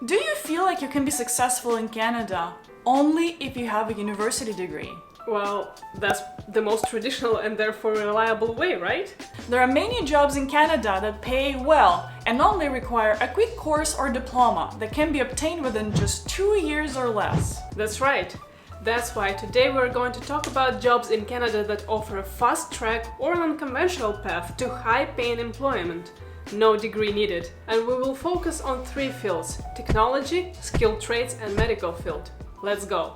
Do you feel like you can be successful in Canada only if you have a university degree? Well, that's the most traditional and therefore reliable way, right? There are many jobs in Canada that pay well and only require a quick course or diploma that can be obtained within just 2 years or less. That's right. That's why today we're going to talk about jobs in Canada that offer a fast track or an unconventional path to high-paying employment. No degree needed. And we will focus on 3 fields: technology, skilled trades and medical field. Let's go!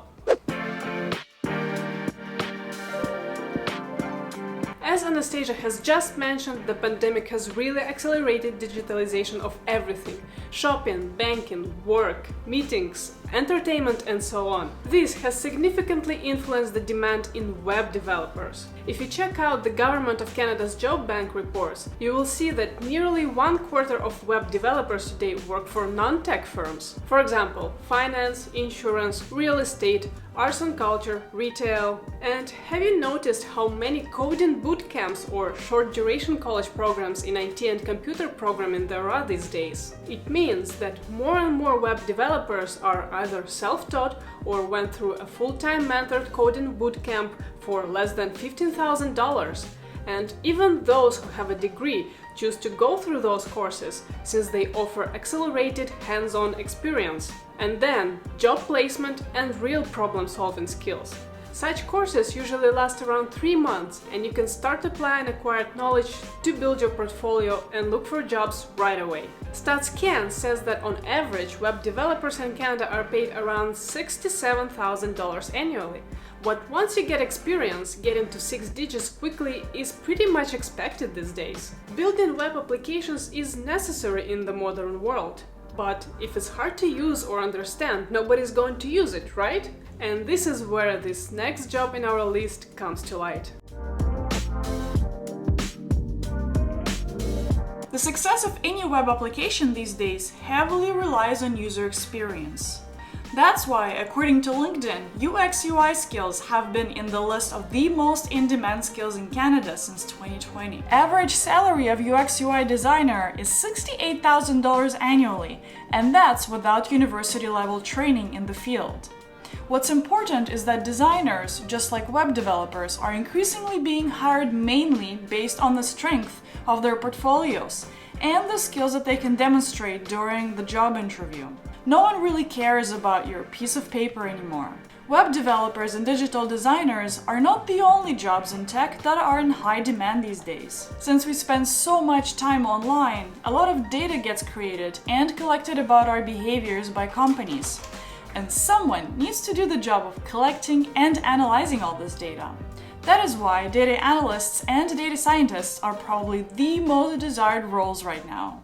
As Anastasia has just mentioned, the pandemic has really accelerated digitalization of everything: shopping, banking, work, meetings, entertainment and so on. This has significantly influenced the demand in web developers. If you check out the Government of Canada's Job Bank reports, you will see that nearly 1/4 of web developers today work for non-tech firms. For example, finance, insurance, real estate, arts and culture, retail. And have you noticed how many coding bootcamps or short-duration college programs in IT and computer programming there are these days? It means that more and more web developers are either self-taught or went through a full-time mentored coding bootcamp for less than $15,000. And even those who have a degree choose to go through those courses since they offer accelerated hands-on experience, and then job placement and real problem-solving skills. Such courses usually last around 3 months, and you can start applying acquired knowledge to build your portfolio and look for jobs right away. StatsCan says that on average, web developers in Canada are paid around $67,000 annually. But once you get experience, getting to 6 digits quickly is pretty much expected these days. Building web applications is necessary in the modern world. But if it's hard to use or understand, nobody's going to use it, right? And this is where this next job in our list comes to light. The success of any web application these days heavily relies on user experience. That's why, according to LinkedIn, UX/UI skills have been in the list of the most in-demand skills in Canada since 2020. Average salary of UX/UI designer is $68,000 annually, and that's without university-level training in the field. What's important is that designers, just like web developers, are increasingly being hired mainly based on the strength of their portfolios and the skills that they can demonstrate during the job interview. No one really cares about your piece of paper anymore. Web developers and digital designers are not the only jobs in tech that are in high demand these days. Since we spend so much time online, a lot of data gets created and collected about our behaviors by companies. And someone needs to do the job of collecting and analyzing all this data. That is why data analysts and data scientists are probably the most desired roles right now.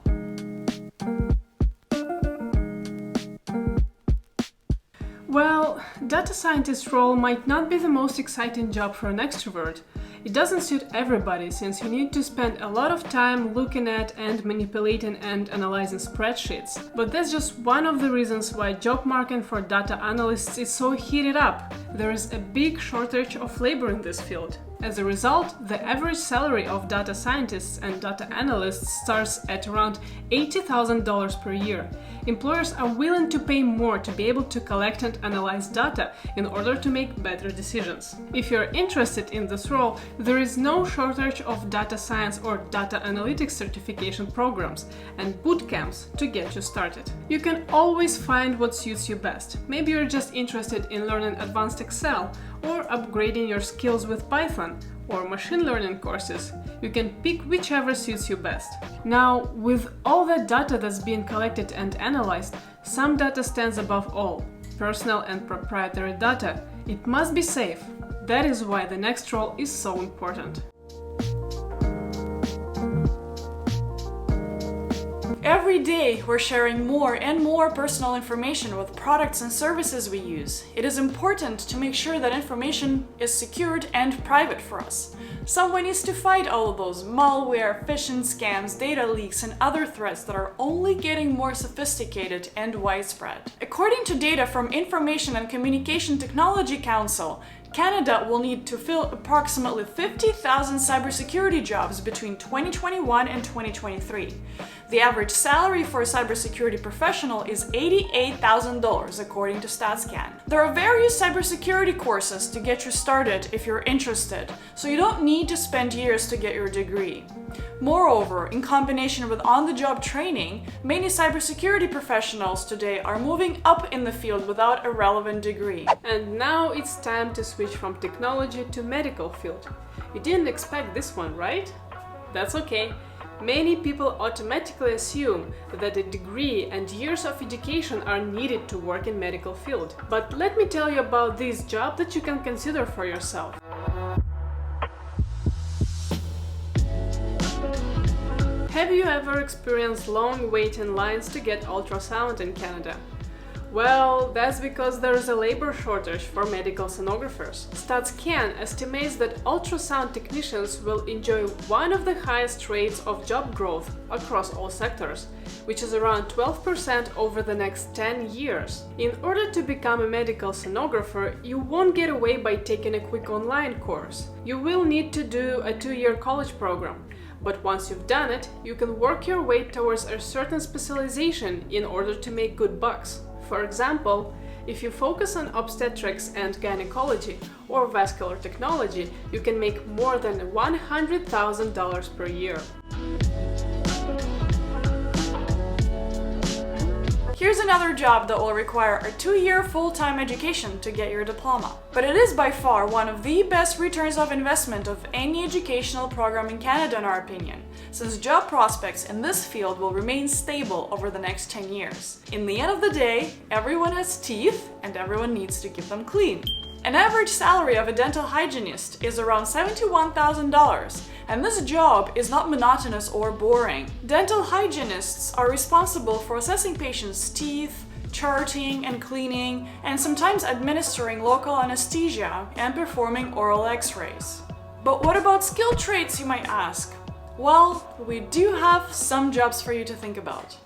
Well, data scientist role might not be the most exciting job for an extrovert. It doesn't suit everybody since you need to spend a lot of time looking at and manipulating and analyzing spreadsheets. But that's just one of the reasons why job market for data analysts is so heated up. There is a big shortage of labor in this field. As a result, the average salary of data scientists and data analysts starts at around $80,000 per year. Employers are willing to pay more to be able to collect and analyze data in order to make better decisions. If you're interested in this role, there is no shortage of data science or data analytics certification programs and boot camps to get you started. You can always find what suits you best. Maybe you're just interested in learning advanced Excel or upgrading your skills with Python or machine learning courses. You can pick whichever suits you best. Now, with all that data that's being collected and analyzed, some data stands above all: personal and proprietary data. It must be safe. That is why the next role is so important. Every day, we're sharing more and more personal information with products and services we use. It is important to make sure that information is secured and private for us. Someone needs to fight all of those malware, phishing scams, data leaks, and other threats that are only getting more sophisticated and widespread. According to data from Information and Communication Technology Council, Canada will need to fill approximately 50,000 cybersecurity jobs between 2021 and 2023. The average salary for a cybersecurity professional is $88,000 according to StatsCan. There are various cybersecurity courses to get you started if you're interested, so you don't need to spend years to get your degree. Moreover, in combination with on-the-job training, many cybersecurity professionals today are moving up in the field without a relevant degree. And now it's time to switch from technology to medical field. You didn't expect this one, right? That's okay. Many people automatically assume that a degree and years of education are needed to work in medical field. But let me tell you about this job that you can consider for yourself. Have you ever experienced long waiting lines to get ultrasound in Canada? Well, that's because there is a labor shortage for medical sonographers. StatsCan estimates that ultrasound technicians will enjoy one of the highest rates of job growth across all sectors, which is around 12% over the next 10 years. In order to become a medical sonographer, you won't get away by taking a quick online course. You will need to do a 2-year college program. But once you've done it, you can work your way towards a certain specialization in order to make good bucks. For example, if you focus on obstetrics and gynecology or vascular technology, you can make more than $100,000 per year. Here's another job that will require a 2-year full-time education to get your diploma. But it is by far one of the best returns of investment of any educational program in Canada, in our opinion, since job prospects in this field will remain stable over the next 10 years. In the end of the day, everyone has teeth and everyone needs to keep them clean. An average salary of a dental hygienist is around $71,000, and this job is not monotonous or boring. Dental hygienists are responsible for assessing patients' teeth, charting and cleaning, and sometimes administering local anesthesia and performing oral x-rays. But what about skilled trades, you might ask? Well, we do have some jobs for you to think about.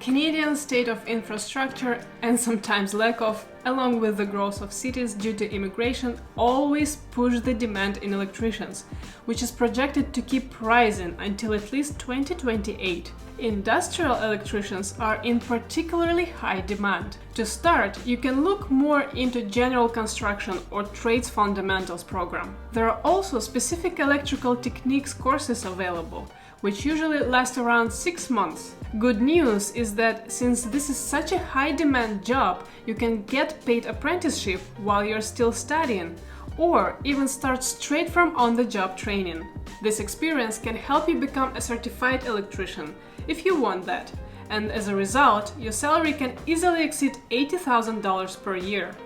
Canadian state of infrastructure and sometimes lack of, along with the growth of cities due to immigration, always push the demand in electricians, which is projected to keep rising until at least 2028. Industrial electricians are in particularly high demand. To start, you can look more into general construction or trades fundamentals program. There are also specific electrical techniques courses available, which usually last around 6 months. Good news is that since this is such a high demand job, you can get paid apprenticeship while you're still studying, or even start straight from on-the-job training. This experience can help you become a certified electrician, if you want that, and as a result, your salary can easily exceed $80,000 per year.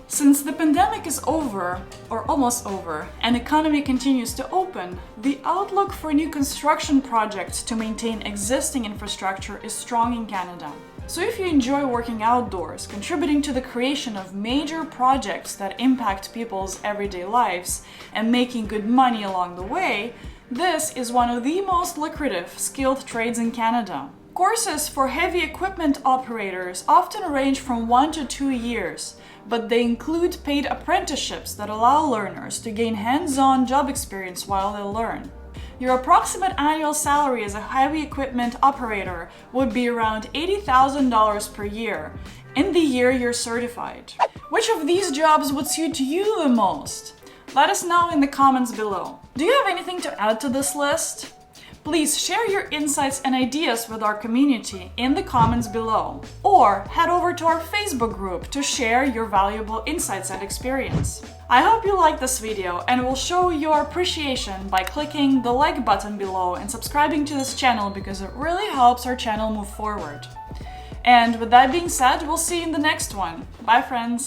Since the pandemic is over, or almost over, and the economy continues to open, the outlook for new construction projects to maintain existing infrastructure is strong in Canada. So if you enjoy working outdoors, contributing to the creation of major projects that impact people's everyday lives, and making good money along the way, this is one of the most lucrative skilled trades in Canada. Courses for heavy equipment operators often range from 1 to 2 years, but they include paid apprenticeships that allow learners to gain hands-on job experience while they learn. Your approximate annual salary as a heavy equipment operator would be around $80,000 per year in the year you're certified. Which of these jobs would suit you the most? Let us know in the comments below. Do you have anything to add to this list? Please share your insights and ideas with our community in the comments below, or head over to our Facebook group to share your valuable insights and experience. I hope you liked this video and will show your appreciation by clicking the like button below and subscribing to this channel because it really helps our channel move forward. And with that being said, we'll see you in the next one. Bye friends!